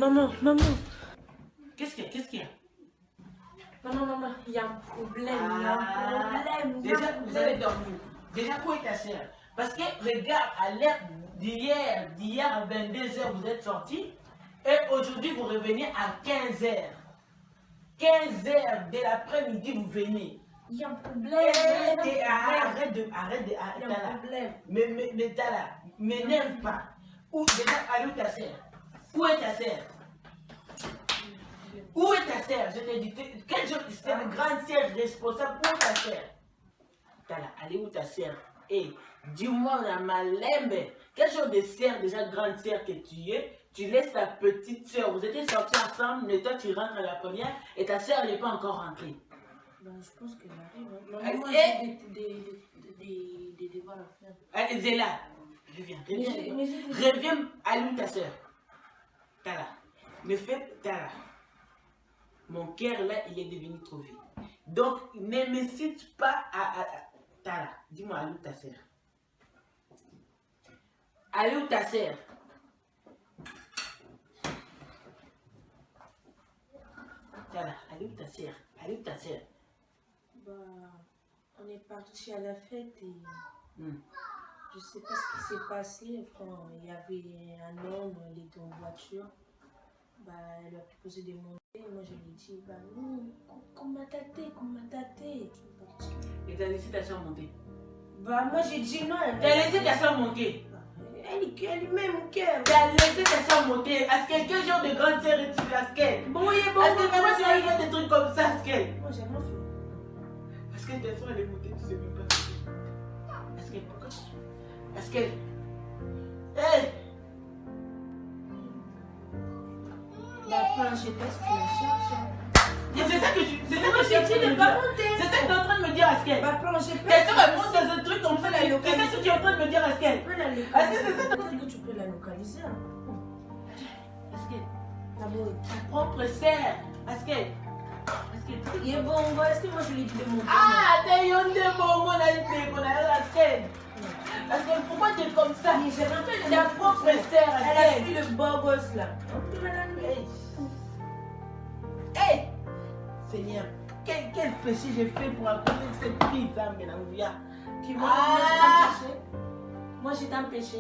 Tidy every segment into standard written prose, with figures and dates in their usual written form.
Maman. Qu'est-ce qu'il y a? Maman, il y a un problème, Déjà, vous avez dormi. Déjà, où est ta soeur? Parce que le gars, à l'heure d'hier à 22h, vous êtes sortis. Et aujourd'hui, vous revenez à 15h. 15h de l'après-midi, vous venez. Il y a un problème. Arrête de. Il y a un problème. Mais t'as là, m'énerve pas. Où déjà, allô ta soeur? Où est ta soeur? Où est ta soeur? Je t'ai dit, quel jour c'est une grande soeur responsable? Où est ta soeur? T'as là, allez où ta soeur? Hé, dis-moi la malembe, quel genre de soeur, déjà grande soeur que tu es? Tu laisses ta petite soeur, vous étiez sortis ensemble, mais toi tu rentres à la première et ta soeur n'est pas encore rentrée. Ben, je pense qu'elle arrive. Moi, j'ai des devoirs à faire. Allez, là. Reviens, allô ta soeur. T'as là. Me fais, t'as là. Mon cœur là, il est devenu trop vite. Donc, ne me cite pas à t'as là. Dis-moi, allô ta soeur. Allô ta soeur. T'as là, allô ta soeur. Allô ta soeur. Bah, on est parti à la fête et je sais pas ce qui s'est passé. Enfin, il y avait un homme, il était en voiture. Bah, elle lui a proposé de monter. Moi, je lui ai dit, bah non, qu'on m'a tâté. Et t'as laissé ta soeur monter. Bah, moi, j'ai dit non. T'as laissé ta soeur monter. Elle met mon cœur. T'as laissé ta soeur monter. Est-ce que quel genre de grande sœur es-tu, Askel? Bon, Est-ce que vraiment tu vas faire des trucs comme ça, Askel? Moi, j'ai rien fait. Parce que ta soeur elle est montée, tu sais même pas ce que c'est. Askel, pourquoi tu... Askel. Hey! Bah, pas un GPS, tu la cherches. C'est ça que tu... C'est ça que Moi, j'ai dit de pas monter. C'est ça que tu es en train de me dire, Askel. Bah, pas un GPS. Ta soeur elle monte dans un truc comme ça. C'est ça que tu es en train de me dire, Askel. Tu peux la localiser. Peut-être que tu peux la localiser. Askel. D'abord, Ta propre sœur. Askel. il est bon, est-ce que moi je lui ai dit de monter? Ah, t'es yon de bon, mon Askel. Askel, pourquoi tu es comme ça? Mais j'ai rien fait. Ta propre sœur, Elle a Askel. suivi le beau gosse là. Hey! Seigneur, quel péché j'ai fait pour accomplir cette fille, ça, Mélanvia? Qui moi, j'ai péché. Moi, j'ai un péché.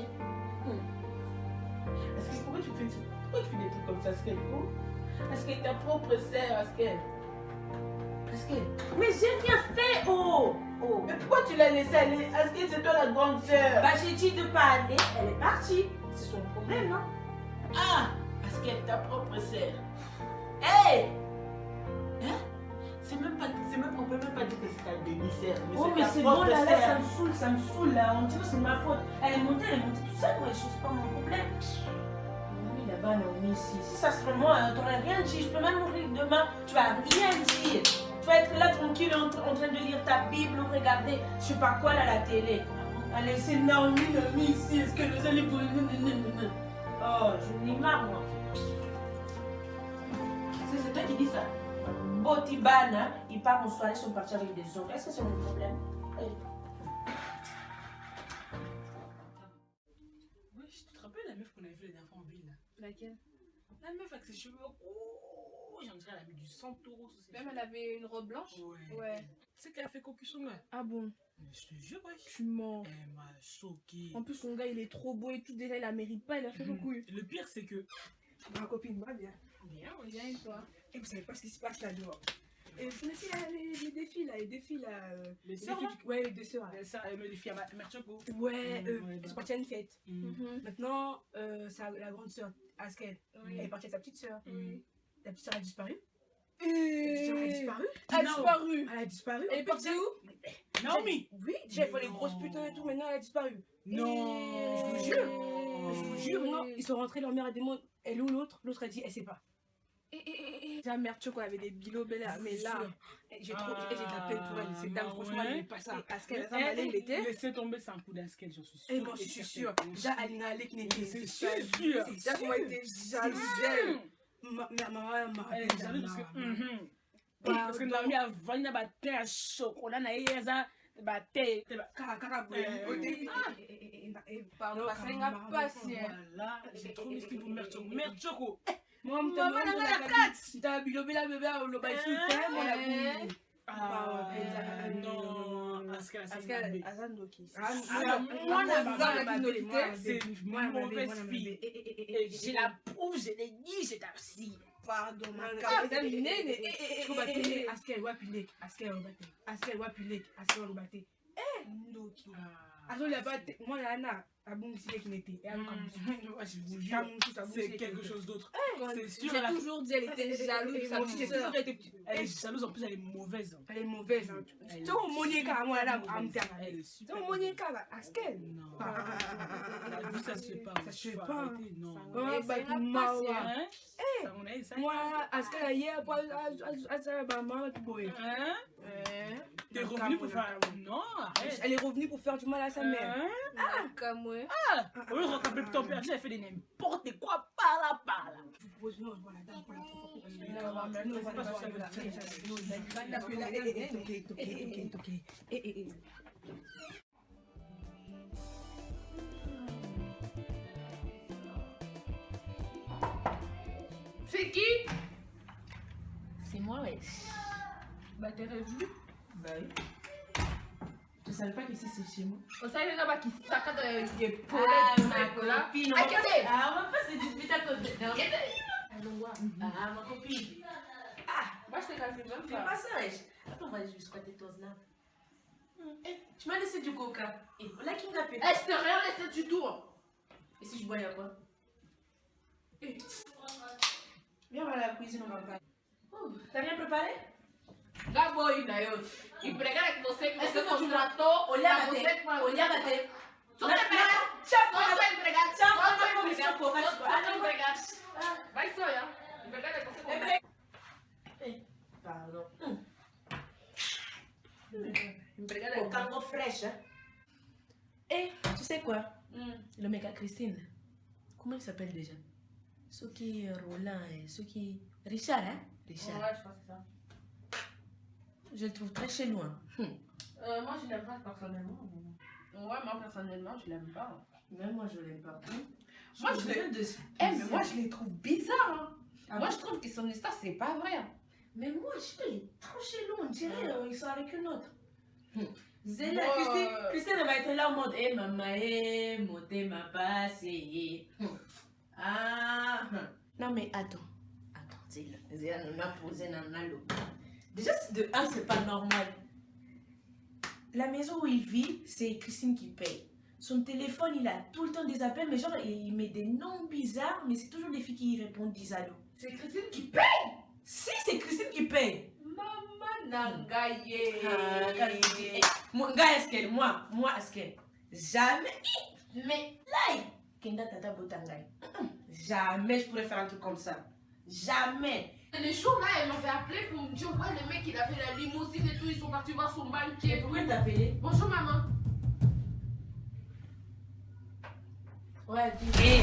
Est-ce que pourquoi tu fais des trucs comme ça, Askel? Est-ce que ta propre sœur, Askel? Mais j'ai rien fait, oh! Mais pourquoi tu l'as laissée aller? Askel, c'est toi la grande sœur. Bah, j'ai dit de pas aller, elle est partie. C'est son problème, non? Ah! Askel, ta propre sœur. Hey! Hein? On peut même pas dire que c'est ta demi-sœur. Oh, mais c'est bon, là, ça me saoule, là. On dirait que c'est de ma faute. Elle est montée toute seule, ouais, je sais pas mon problème. Oui, là-bas, Naomi, ici. Si ça serait moi, t'aurais rien dit. Je peux même mourir demain, tu vas rien dire. Tu vas être là tranquille en train de lire ta Bible ou regarder, je sais pas quoi, là, la télé. Allez, c'est Naomi ici. Est-ce que nous allons pour... Oh, je n'ai marre, moi. C'est toi qui dis ça? Botibana, il part en soirée, ils sont partis avec des hommes. Est-ce que c'est mon problème? Oui, je te rappelle la meuf qu'on avait fait les dernières fois en ville là? Laquelle? La meuf avec ses cheveux courts, j'en dirais elle a mis du 100 euros sur ses Même cheveux. elle avait une robe blanche? Ouais. Tu sais qu'elle a fait cocu son gars? Ah bon? Je te jure, ouais. Tu mens. Elle m'a choqué. En plus, son gars, il est trop beau et tout. Déjà, il la mérite pas. Il a fait beaucoup. Le pire, c'est que Ma copine va bien. bien, Viens et toi. Et vous savez pas ce qui se passe là dehors. Et vous connaissez les défis là, les sœurs, là? ouais, les deux sœurs. Là. Elle me défie à Merchoco. Ouais, ouais, elles sont parties à une fête. Maintenant, la grande sœur, Askel, Oui. elle est partie avec sa petite sœur. Oui. La petite sœur a disparu. La petite sœur a disparu. Elle a disparu. Elle a disparu. Elle est partie où? Naomi! Oui, déjà il faut les grosses putains et tout, maintenant elle a disparu. Non! Je vous jure. Je vous jure, non, ils sont rentrés, leur mère a demandé, elle est où l'autre? L'autre a dit, elle sait pas. La mère Choco avait des bilots belles, mais là, J'ai de la peine pour elle, cette dame, franchement, elle n'est pas ça. Askel, elle elle était. Laissez tomber, c'est un coup d'Askel, j'en suis sûr. Et moi, je suis sûre. Déjà, Alina Alek qui n'était C'est sûr. sûr. Déjà, on était jalouse d'elle. Ma maman m'a Elle est jalouse parce que Naomi a vendu un thé à chocolat, n'a pas thé. pardon, ça n'a pas si. Voilà, j'ai trop mis ce qu'il vous Merchoco. Moi, Maman, on a la carte. T'as bilobé la bébé au loba ici, moi la boule. Non, Askel, Azandoki. moi, c'est une mauvaise fille. Je la prouve, je l'ai dit, je t'assure. Pardon, ma Askel, wapilek, Askel, Robate. Askel, wapilek, Askel, Robate. Ndoki. Alors, la batte, moi, la Anna, à bon, si qui n'était. Je vous jure, c'est quelque chose d'autre. C'est sûr, j'ai toujours dit, elle était jalouse. elle est jalouse, en plus, elle est mauvaise. Elle est mauvaise. Tu vois, Monica, moi, là, Elle est super. tu vois, Monica, Askel. Non. La vie, ça se fait pas. Ça se fait Faut pas. arrêter, non. Moi, Askel, hier, maman, tu bois. T'es revenu pour faire. Non, arrête. Elle est revenue pour faire du mal à sa mère. Comme moi. Au lieu de rattraper ton père, elle fait des n'importe quoi par là. Je vous pose non, voilà, dame pour la C'est qui? C'est moi, ouais. Bah t'es revenu. Bah oui. Je savais pas que ici c'est chez moi. On sait les gens qui saccadent des Ma là. copine. Ah, qu'est-ce que Ah, on va pas se disputer à cause de. Ah, ma copine. moi je t'ai cassé même Fais pas. pas ça, wesh. Attends, on va juste squatter ton snap. Tu m'as laissé du coca. Et voilà qui m'a pété. Eh, je t'ai rien laissé du tout. Et si je bois, y'a quoi? Viens, on va à la cuisine, on va parler. Oh, t'as rien préparé? Gabo inayo. Impregare que você Est-ce que contratou, tu m'attends? Olha, você bate. Tu te empregar. Só empregar. Só comissão por Só empregar. Vai só, já. Empregare que você Pardon. Empregare. Cocango fraîche. Eh, tu sais quoi? Le mec à Christine. Comment il s'appelle déjà? Ceux qui Roland et ceux qui. Richard, hein? Richard. Ouais, je pense que c'est ça. Je le trouve très chelou. Hein. Moi, je l'aime pas personnellement. Ouais, moi personnellement, je l'aime pas. Même moi, je l'aime pas. Moi, je l'aime de. Eh, mais moi, je les trouve bizarres. Hein. Moi, je trouve que son histoire, c'est pas vrai. Hein. Mais moi, je sais pas, il est trop chelou. On dirait ils sont avec une autre. Zéla, Christine, elle va être là en mode eh, maman, monter ma passe. Ah. Non, mais attends. Zéla nous a posé dans l'eau. Déjà, de un, c'est pas normal. La maison où il vit, c'est Christine qui paye. Son téléphone, il a tout le temps des appels, mais genre, il met des noms bizarres, mais c'est toujours les filles qui répondent Disalo. C'est Christine qui paye. Si, c'est Christine qui paye. Maman Nangaye. Moi, est-ce qu'elle jamais. Mais là, Kenda Tata Botangai. Jamais je pourrais faire un truc comme ça. Jamais. Le jour là, elle m'avait appelé pour me dire ouais, le mec il avait la limousine et tout, ils sont partis voir son banquier. Pourquoi t'appeler? Bonjour maman. Ouais, dis.